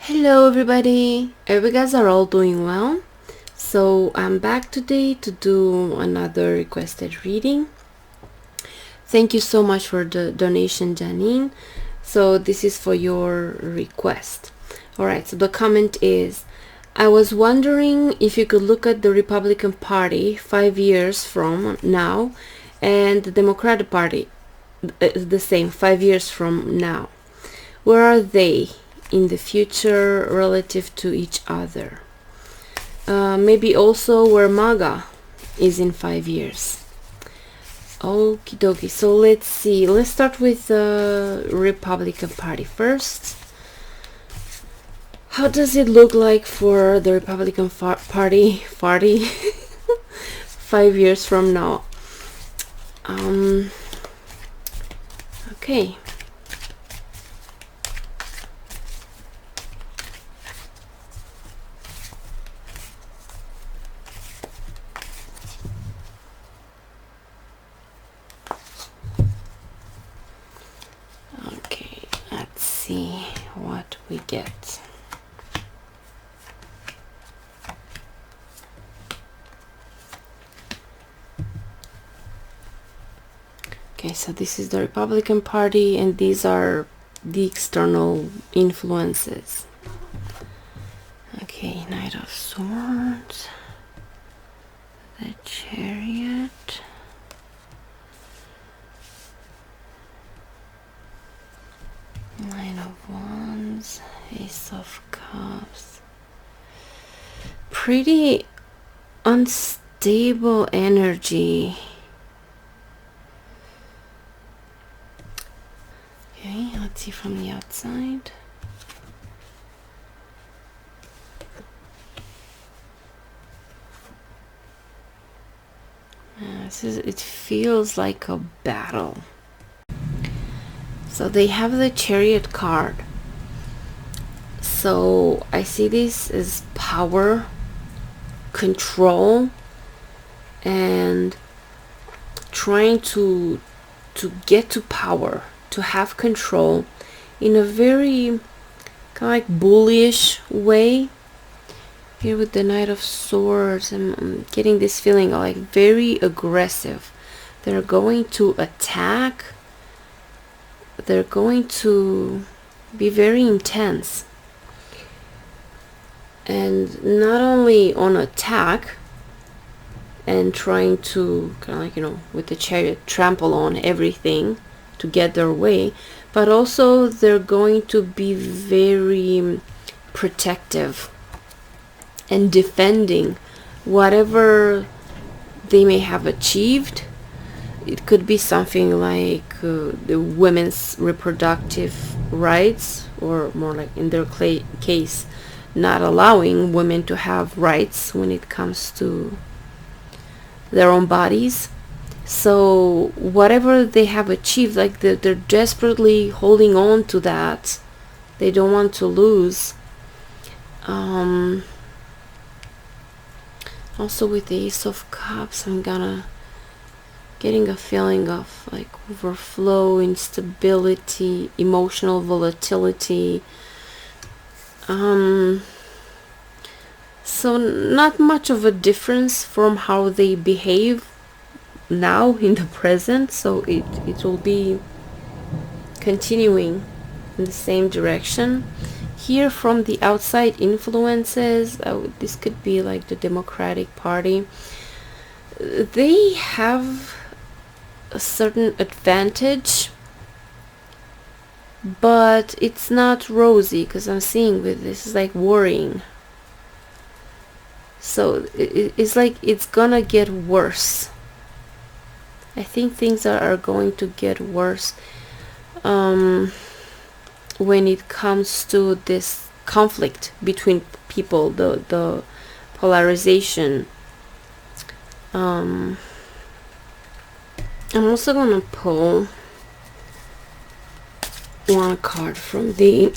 Hello everybody! I hope you guys are all doing well. So I'm back today to do another requested reading. Thank you so much for the donation, Janine. So this is for your request. Alright, so the comment is, I was wondering if you could look at the Republican Party 5 years from now and the Democratic Party the same 5 years from now. Where are they in the future relative to each other? Maybe also where MAGA is in 5 years. Okie dokie. So let's see. Let's start with the Republican Party first. How does it look like for the Republican Party 5 years from now? Okay. Okay, let's see what we get. Okay, so this is the Republican Party and these are the external influences. Okay, Knight of Swords, the Chariot, Nine of Wands, Ace of Cups. Pretty unstable energy. Okay, let's see from the outside. It feels like a battle. So they have the Chariot card. So I see this as power, control, and trying to get to power, to have control in a very kind of like bullish way. Here with the Knight of Swords, I'm getting this feeling like very aggressive. They're going to attack. They're going to be very intense. And not only on attack and trying to kind of like, with the Chariot trample on everything to get their way, but also they're going to be very protective and defending whatever they may have achieved. It could be something like the women's reproductive rights, or more like in their case, not allowing women to have rights when it comes to their own bodies. So whatever they have achieved, like they're desperately holding on to that. They don't want to lose. Also with the Ace of Cups, I'm getting a feeling of like overflow, instability, emotional volatility. So not much of a difference from how they behave now in the present. So it will be continuing in the same direction. Here from the outside influences, this could be like the Democratic Party. They have a certain advantage, but it's not rosy, because I'm seeing with this is like worrying. So it's like it's gonna get worse. I think things are going to get worse when it comes to this conflict between people, the polarization. I'm also gonna pull one card from the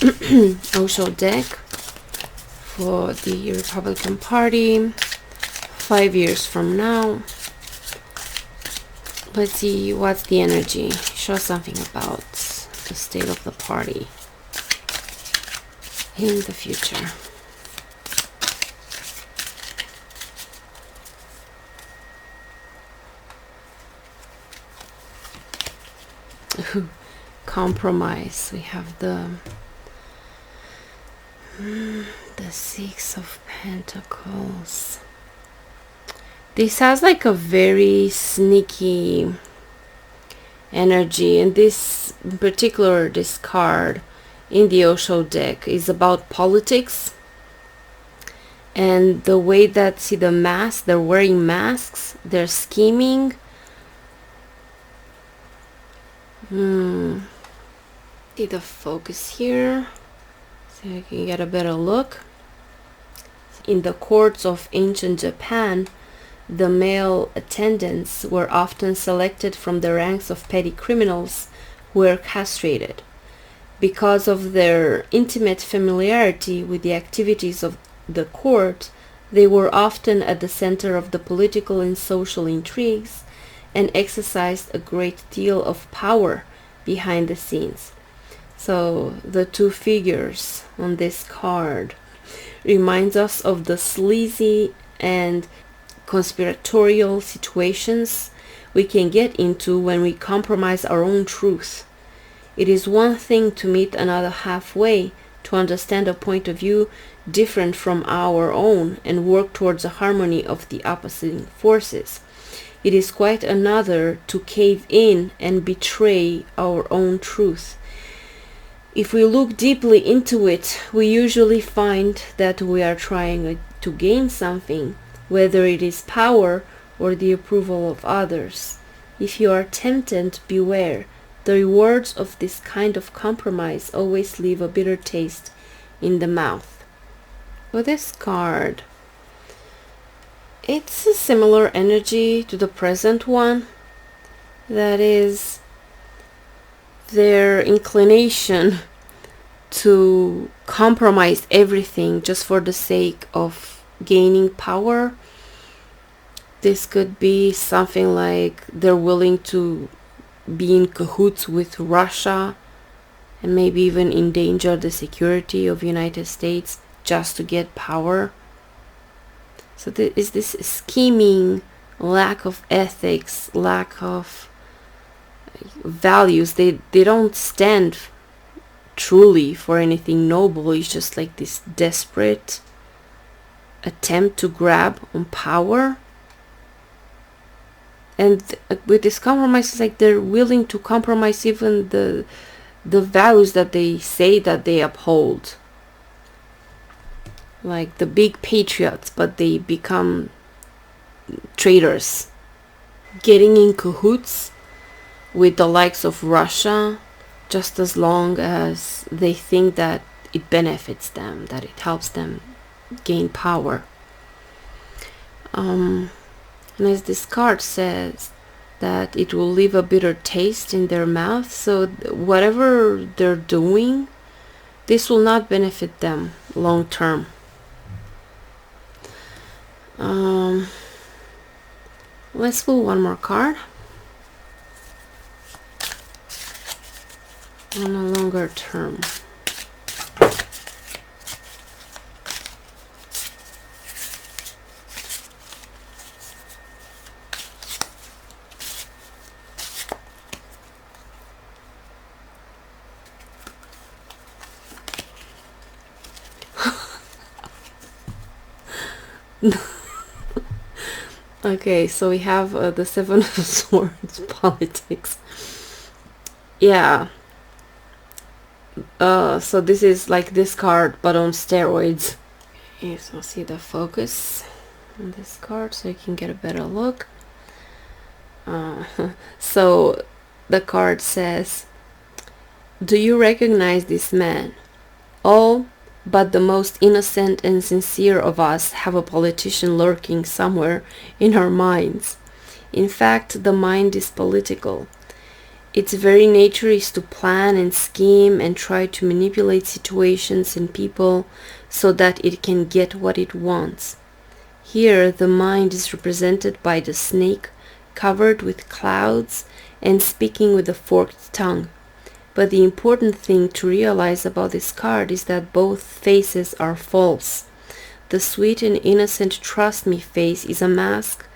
Osho deck for the Republican Party 5 years from now. Let's see what's the energy. Show something about the state of the party. in the future. Compromise. We have the Six of Pentacles. This has like a very sneaky energy, and this in particular, this card in the Osho deck is about politics, and the way that, see the mask, they're wearing masks, they're scheming. See the focus here so you can get a better look. In the courts of ancient Japan, the male attendants were often selected from the ranks of petty criminals who were castrated. Because of their intimate familiarity with the activities of the court, they were often at the center of the political and social intrigues and exercised a great deal of power behind the scenes. So the two figures on this card reminds us of the sleazy and conspiratorial situations we can get into when we compromise our own truth. It is one thing to meet another halfway, to understand a point of view different from our own and work towards a harmony of the opposing forces. It is quite another to cave in and betray our own truth. If we look deeply into it, we usually find that we are trying to gain something, whether it is power or the approval of others. If you are tempted, beware. The rewards of this kind of compromise always leave a bitter taste in the mouth. With this card, it's a similar energy to the present one. That is their inclination to compromise everything just for the sake of gaining power. This could be something like they're willing to be in cahoots with Russia and maybe even endanger the security of United States just to get power. So there is this scheming, lack of ethics, lack of values. They don't stand truly for anything noble. It's just like this desperate attempt to grab on power. And with this compromise, it's like they're willing to compromise even the values that they say that they uphold. Like the big patriots, but they become traitors. Getting in cahoots with the likes of Russia, just as long as they think that it benefits them, that it helps them gain power. And as this card says, that it will leave a bitter taste in their mouth. So whatever they're doing, this will not benefit them long term. Let's pull one more card. On a longer term. Okay, so we have the Seven of Swords, politics. Yeah. So this is like this card, but on steroids. Okay, so see the focus on this card so you can get a better look. So the card says, do you recognize this man? All but the most innocent and sincere of us have a politician lurking somewhere in our minds. In fact, the mind is political. Its very nature is to plan and scheme and try to manipulate situations and people so that it can get what it wants. Here, the mind is represented by the snake covered with clouds and speaking with a forked tongue. But the important thing to realize about this card is that both faces are false. The sweet and innocent trust me face is a mask,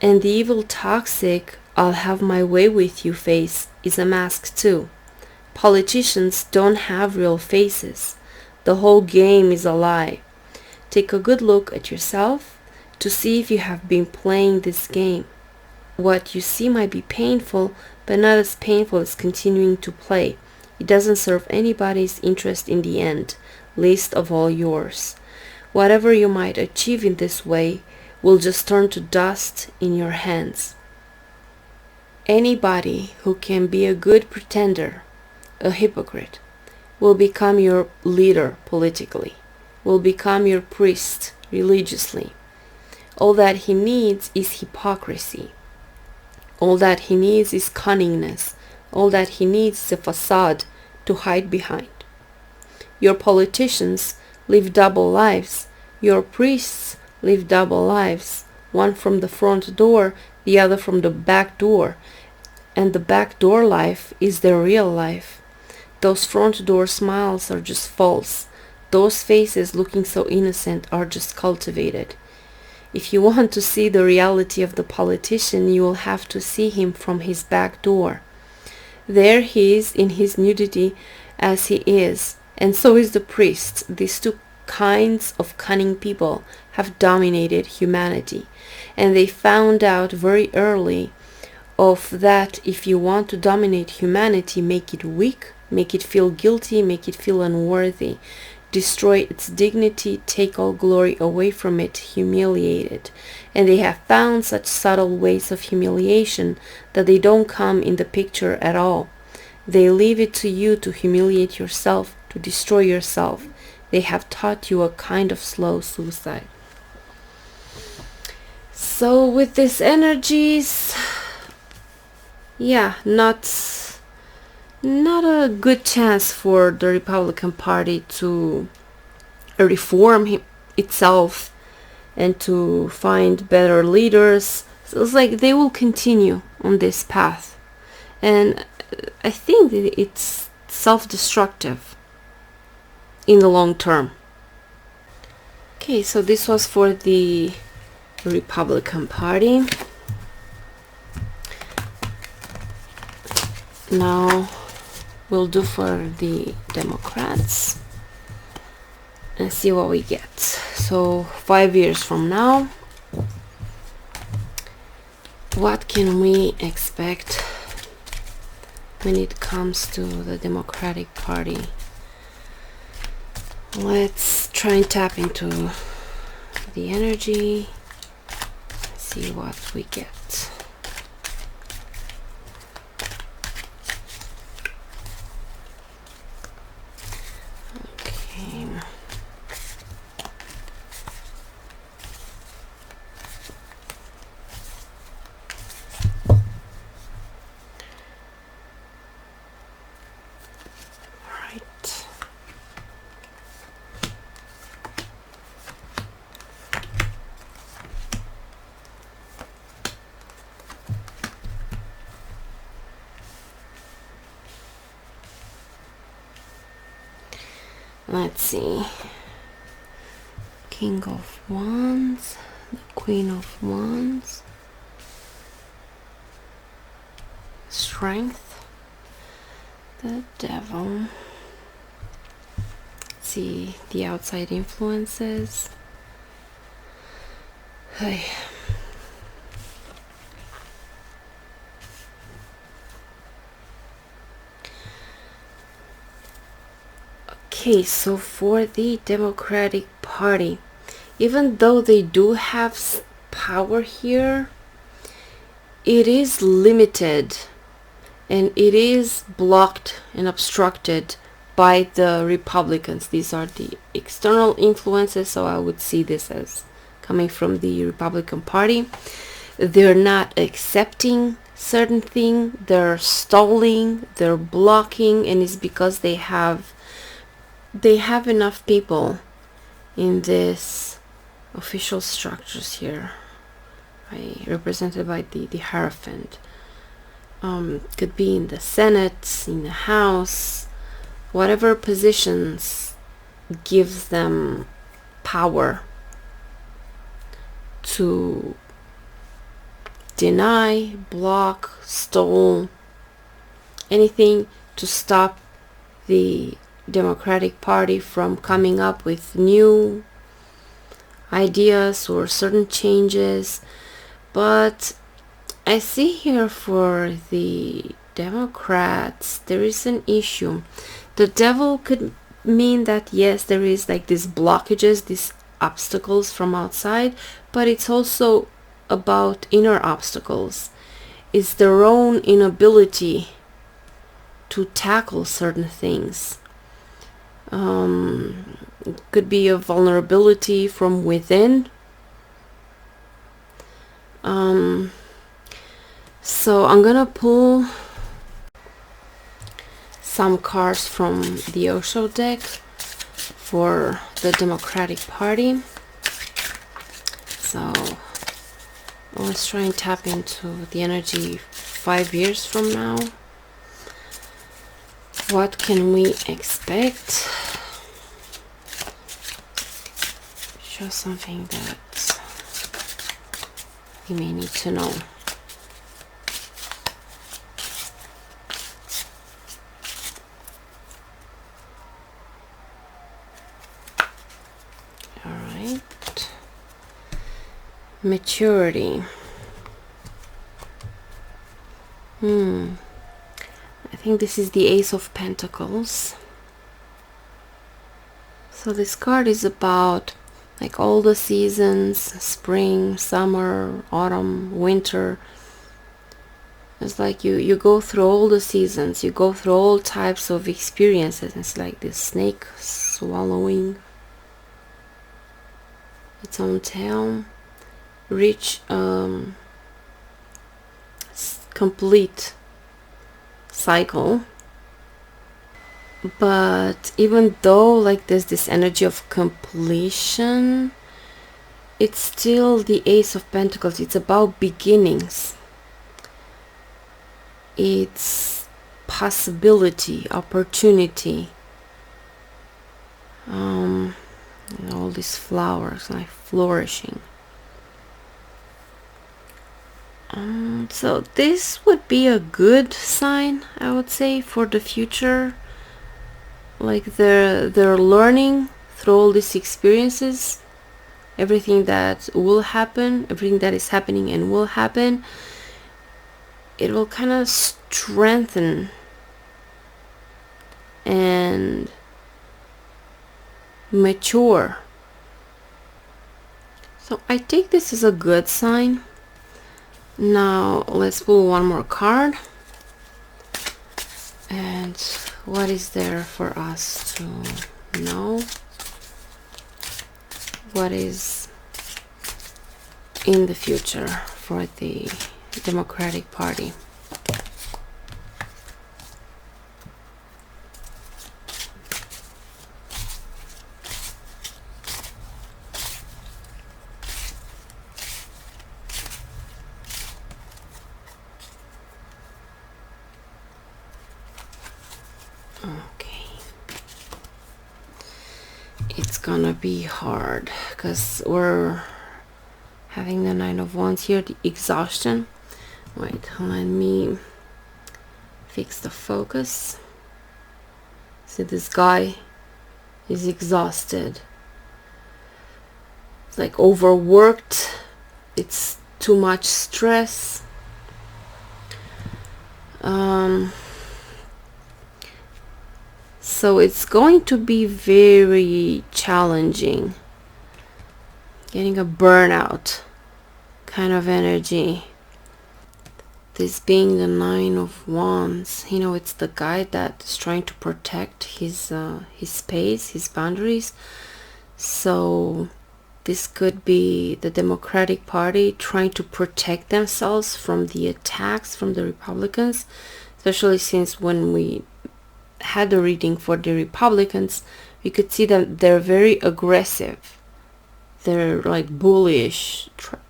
and the evil toxic I'll have my way with you face is a mask too. Politicians don't have real faces. The whole game is a lie. Take a good look at yourself to see if you have been playing this game. What you see might be painful, but not as painful as continuing to play. It doesn't serve anybody's interest in the end, least of all yours. Whatever you might achieve in this way will just turn to dust in your hands. Anybody who can be a good pretender, a hypocrite, will become your leader politically, will become your priest religiously. All that he needs is hypocrisy. All that he needs is cunningness. All that he needs is a facade to hide behind. Your politicians live double lives. Your priests live double lives. One from the front door, the other from the back door. And the back door life is their real life. Those front door smiles are just false. Those faces looking so innocent are just cultivated. If you want to see the reality of the politician, you will have to see him from his back door. There he is in his nudity as he is, and so is the priest. These two kinds of cunning people have dominated humanity, and they found out very early of that if you want to dominate humanity, make it weak, make it feel guilty, make it feel unworthy. Destroy its dignity, take all glory away from it, humiliate it. And they have found such subtle ways of humiliation that they don't come in the picture at all. They leave it to you to humiliate yourself, to destroy yourself. They have taught you a kind of slow suicide. So with these energies, yeah, not a good chance for the Republican Party to reform itself and to find better leaders. So it's like they will continue on this path, and I think that it's self-destructive in the long term. Okay, so this was for the Republican Party. Now we'll do for the Democrats and see what we get. So 5 years from now, what can we expect when it comes to the Democratic Party? Let's try and tap into the energy, see what we get. Let's see. King of Wands, the Queen of Wands, Strength, the Devil. Let's see the outside influences. Hey. Okay, so for the Democratic Party, even though they do have power here, it is limited and it is blocked and obstructed by the Republicans. These are the external influences, so I would see this as coming from the Republican Party. They're not accepting certain things, they're stalling, they're blocking, and it's because they have enough people in this official structures here, represented by the Hierophant. Could be in the Senate, in the House, whatever positions gives them power to deny, block, stall, anything to stop the Democratic Party from coming up with new ideas or certain changes. But I see here for the Democrats, there is an issue. The devil could mean that yes, there is like these blockages, these obstacles from outside, but it's also about inner obstacles. It's their own inability to tackle certain things. It could be a vulnerability from within. So I'm gonna pull some cards from the Osho deck for the Democratic Party. So let's try and tap into the energy 5 years from now. What can we expect? Show something that we may need to know. All right. Maturity. I think this is the Ace of Pentacles. So this card is about like all the seasons, spring, summer, autumn, winter. It's like you go through all the seasons, you go through all types of experiences. It's like this snake swallowing its own tail. Reach complete cycle. But even though like there's this energy of completion, it's still the Ace of Pentacles. It's about beginnings. It's possibility, opportunity. All these flowers like flourishing. So this would be a good sign, I would say, for the future. Like they're learning through all these experiences, everything that will happen, everything that is happening and will happen. It will kind of strengthen and mature. So I take this as a good sign. Now let's pull one more card. And what is there for us to know? What is in the future for the Democratic Party? It's gonna be hard because we're having the Nine of Wands here, the exhaustion. Wait, let me fix the focus. See, this guy is exhausted. It's like overworked. It's too much stress. So it's going to be very challenging. Getting a burnout kind of energy. This being the Nine of Wands, you know, it's the guy that is trying to protect his space, his boundaries. So this could be the Democratic Party trying to protect themselves from the attacks from the Republicans, especially since when we had the reading for the Republicans, we could see that they're very aggressive. They're like bullish,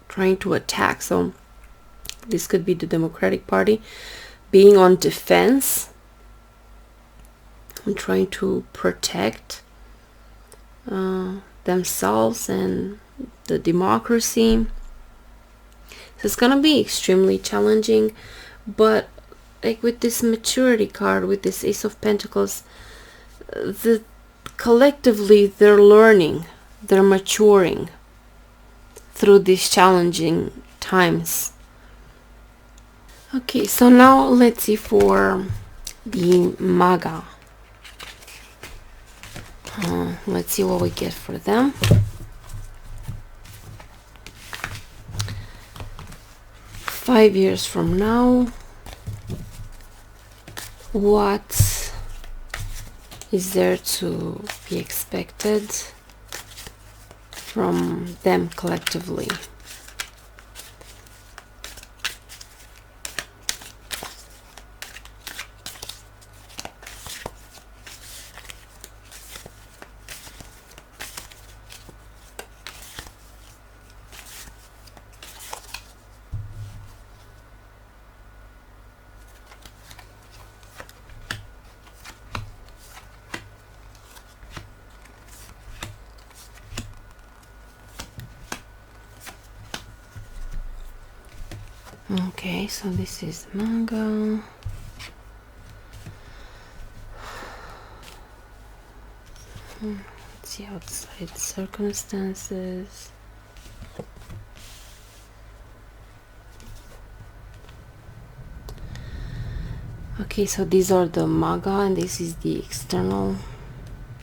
trying to attack. So this could be the Democratic Party. being on defense and trying to protect themselves and the democracy. So it's gonna be extremely challenging, but like with this maturity card, with this Ace of Pentacles, collectively they're learning, they're maturing through these challenging times. Okay, so now let's see for the MAGA. Let's see what we get for them. Five years from now, what is there to be expected from them collectively? Okay, so this is MAGA. Let's see outside circumstances. Okay, so these are the MAGA and this is the external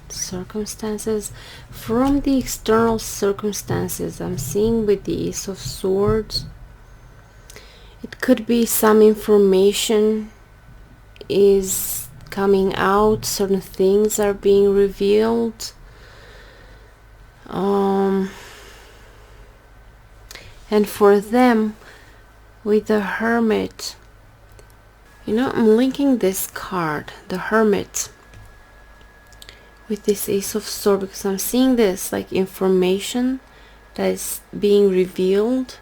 circumstances. From the external circumstances, I'm seeing with the Ace of Swords, it could be some information is coming out, certain things are being revealed. And for them, with the Hermit, you know, I'm linking this card, the Hermit, with this Ace of Swords, because I'm seeing this like information that is being revealed,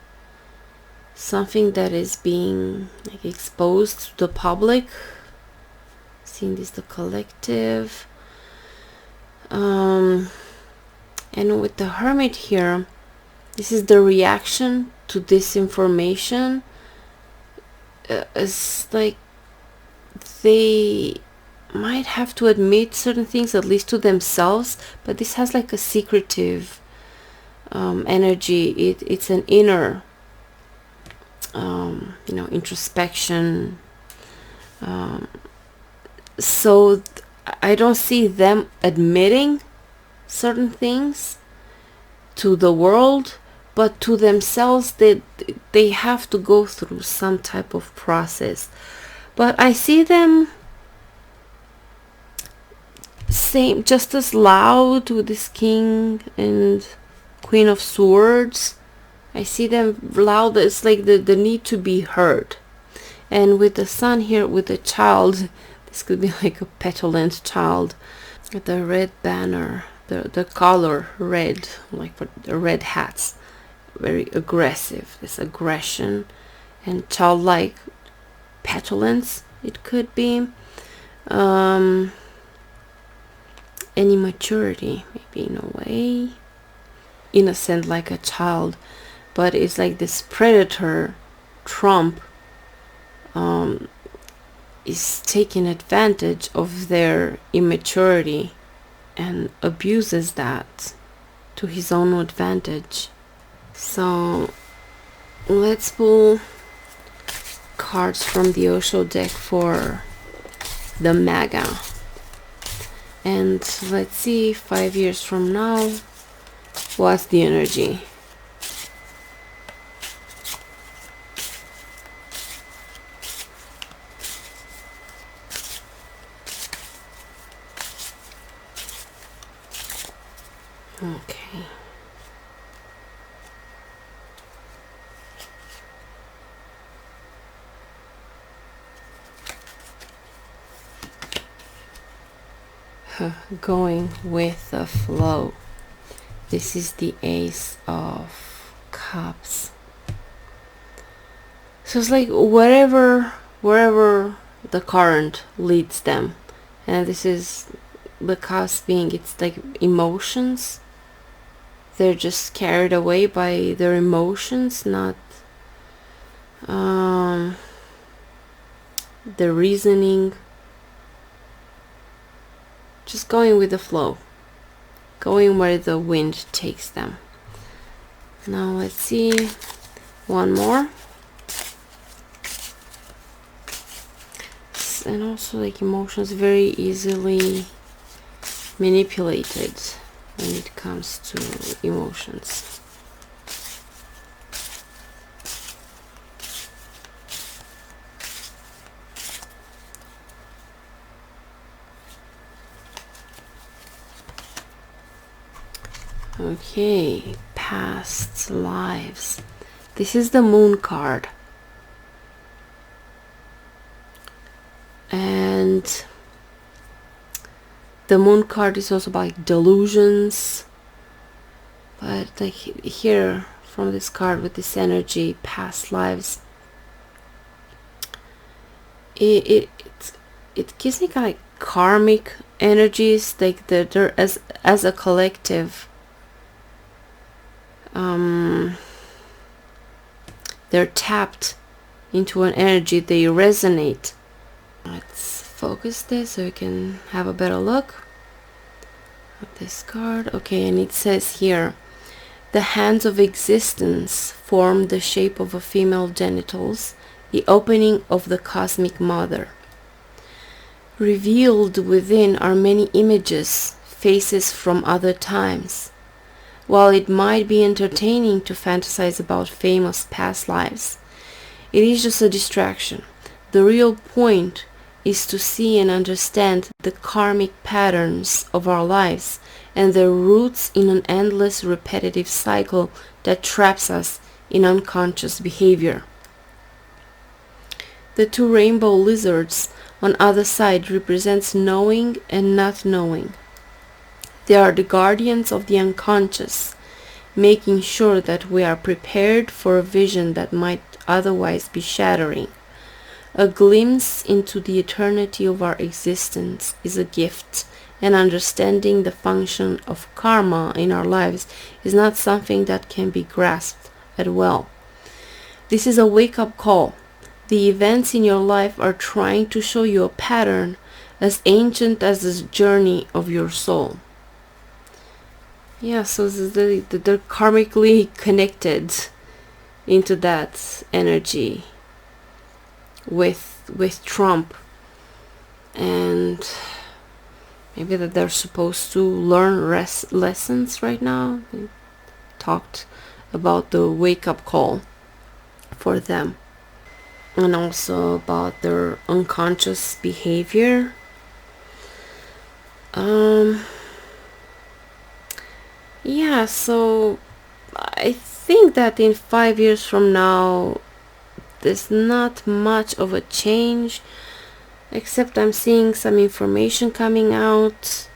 something that is being like exposed to the public. Seeing this, the collective, and with the Hermit here, this is the reaction to this information. It's like they might have to admit certain things, at least to themselves, but this has like a secretive energy. It's an inner you know, introspection. So I don't see them admitting certain things to the world, but to themselves they have to go through some type of process. But I see them same, just as loud with this King and Queen of Swords. I see them loud. It's like the need to be heard. And with the Sun here, with the child, this could be like a petulant child with the red banner, the color red, like for the red hats, very aggressive, this aggression and childlike petulance. It could be any maturity, maybe in a way, innocent like a child, but it's like this predator Trump is taking advantage of their immaturity and abuses that to his own advantage. So let's pull cards from the Osho deck for the MAGA, and let's see 5 years from now what's the energy. Okay. Going with the flow. This is the Ace of Cups. So it's like whatever wherever the current leads them. And this is the cusp being, it's like emotions. They're just carried away by their emotions, not the reasoning. Just going with the flow, going where the wind takes them. Now let's see one more. And also, like, emotions very easily manipulated when it comes to emotions. Okay, past lives. This is the Moon card. And the Moon card is also about like delusions. But like here, from this card with this energy, past lives, it gives me kind of like karmic energies, like they're as a collective. They're tapped into an energy, they resonate. Let's focus this so we can have a better look at this card. Okay, and it says here, the hands of existence form the shape of a female genitals, the opening of the cosmic mother. Revealed within are many images, faces from other times. While it might be entertaining to fantasize about famous past lives, it is just a distraction. The real point is to see and understand the karmic patterns of our lives and their roots in an endless repetitive cycle that traps us in unconscious behavior. The two rainbow lizards on either side represents knowing and not knowing. They are the guardians of the unconscious, making sure that we are prepared for a vision that might otherwise be shattering. A glimpse into the eternity of our existence is a gift, and understanding the function of karma in our lives is not something that can be grasped at will. This is a wake-up call. The events in your life are trying to show you a pattern as ancient as the journey of your soul. Yeah, so they're karmically connected into that energy with Trump, and maybe that they're supposed to learn lessons right now. They talked about the wake-up call for them, and also about their unconscious behavior. Yeah, so I think that in 5 years from now, there's not much of a change, except I'm seeing some information coming out.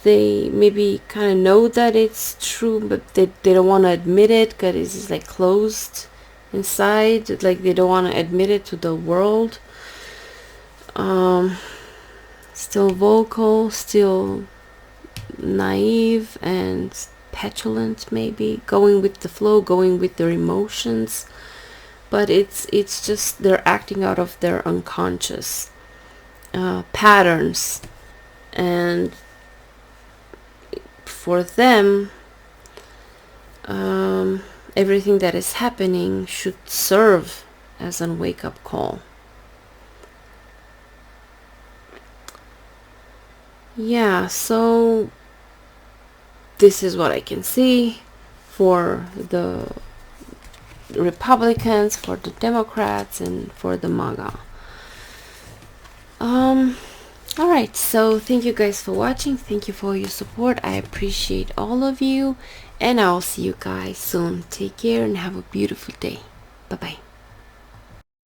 They maybe kind of know that it's true, but they don't want to admit it because it's just like closed inside, like they don't want to admit it to the world. Still vocal, still naive and petulant, maybe going with the flow, going with their emotions, but it's just they're acting out of their unconscious patterns, and for them everything that is happening should serve as a wake-up call. Yeah, so this is what I can see for the Republicans, for the Democrats, and for the MAGA. Alright, so thank you guys for watching. Thank you for your support. I appreciate all of you, and I'll see you guys soon. Take care and have a beautiful day. Bye bye.